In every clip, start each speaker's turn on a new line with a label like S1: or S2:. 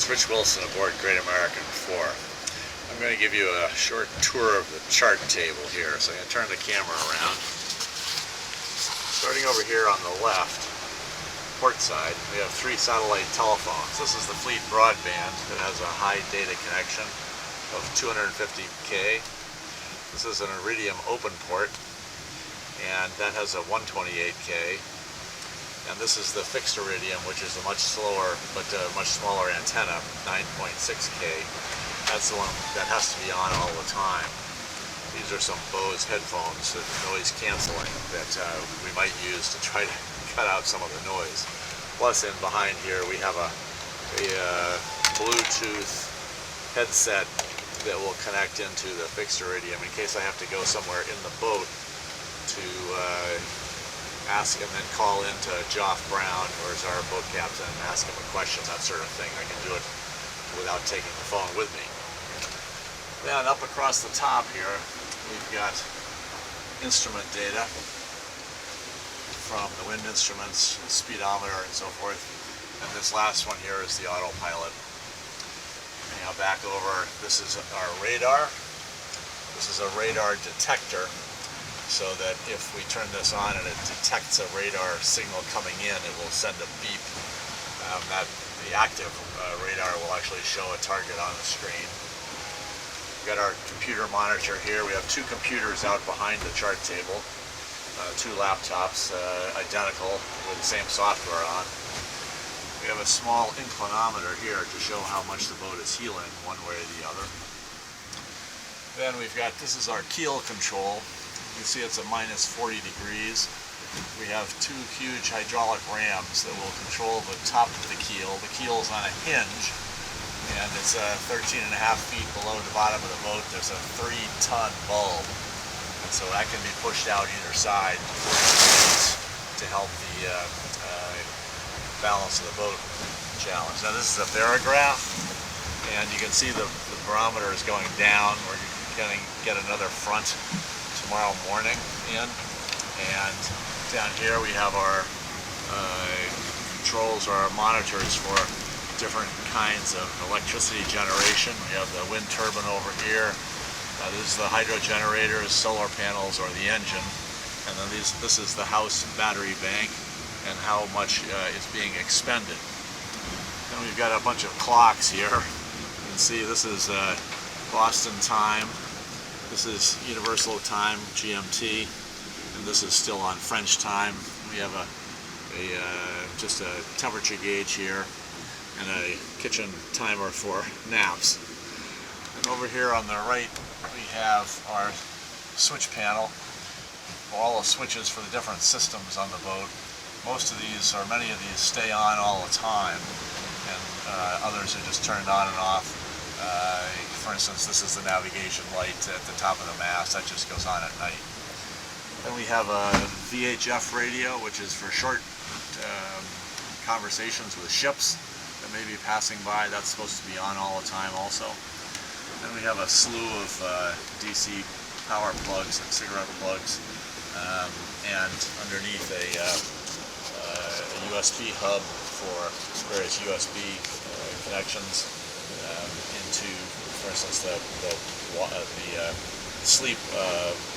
S1: It's Rich Wilson aboard Great American 4. I'm going to give you a short tour of the chart table here. So I'm going to turn the camera around. Starting over here on the left, port side, we have 3 satellite telephones. This is the fleet broadband that has a high data connection of 250K. This is an Iridium open port, and that has a 128K. And this is the fixed Iridium, which is a much slower but much smaller antenna, 9.6K. That's the one that has to be on all the time. These are some Bose headphones, noise canceling, that we might use to try to cut out some of the noise. Plus, in behind here we have a Bluetooth headset that will connect into the fixed Iridium in case I have to go somewhere in the boat to ask and then call into Joff Brown, or is our boat captain, and ask him a question, that sort of thing. I can do it without taking the phone with me. Then up across the top here, we've got instrument data from the wind instruments, speedometer, and so forth. And this last one here is the autopilot. Now back over, this is our radar. This is a radar detector, so that if we turn this on and it detects a radar signal coming in, it will send a beep. The active radar will actually show a target on the screen. We've got our computer monitor here. We have 2 computers out behind the chart table, 2 laptops, identical, with the same software on. We have a small inclinometer here to show how much the boat is heeling one way or the other. Then we've got, this is our keel control. You can see it's a minus 40 degrees. We have 2 huge hydraulic rams that will control the top of the keel. The keel is on a hinge, and it's 13.5 feet below the bottom of the boat. There's a 3-ton bulb, and so that can be pushed out either side to help the balance of the boat challenge. Now this is a barograph, and you can see the barometer is going down. We're going to get another front tomorrow morning in, and down here we have our controls, or our monitors for different kinds of electricity generation. We have the wind turbine over here. This is the hydro generators, solar panels, or the engine, and then this is the house battery bank and how much is being expended. Then we've got a bunch of clocks here. You can see this is Boston time. This is Universal Time, GMT, and this is still on French time. We have just a temperature gauge here and a kitchen timer for naps. And over here on the right, we have our switch panel, all the switches for the different systems on the boat. Most of these, or many of these, stay on all the time, and others are just turned on and off. For instance, this is the navigation light at the top of the mast. That just goes on at night. Then we have a VHF radio, which is for short conversations with ships that may be passing by. That's supposed to be on all the time also. Then we have a slew of DC power plugs and cigarette plugs, and underneath a USB hub for various USB connections into, for instance, the sleep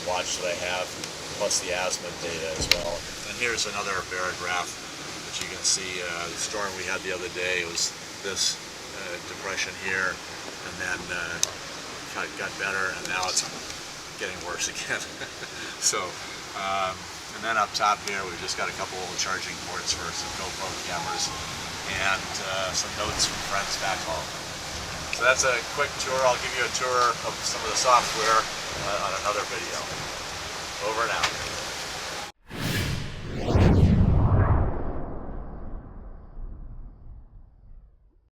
S1: watch that I have, plus the azimuth data as well. And here's another barograph that you can see. The storm we had the other day was this depression here, and then got better, and now it's getting worse again. So, and then up top here, we've just got a couple of charging ports for some GoPro cameras, and some notes from friends back home. So that's a quick tour. I'll give you a tour of some of the software on another video. Over and out.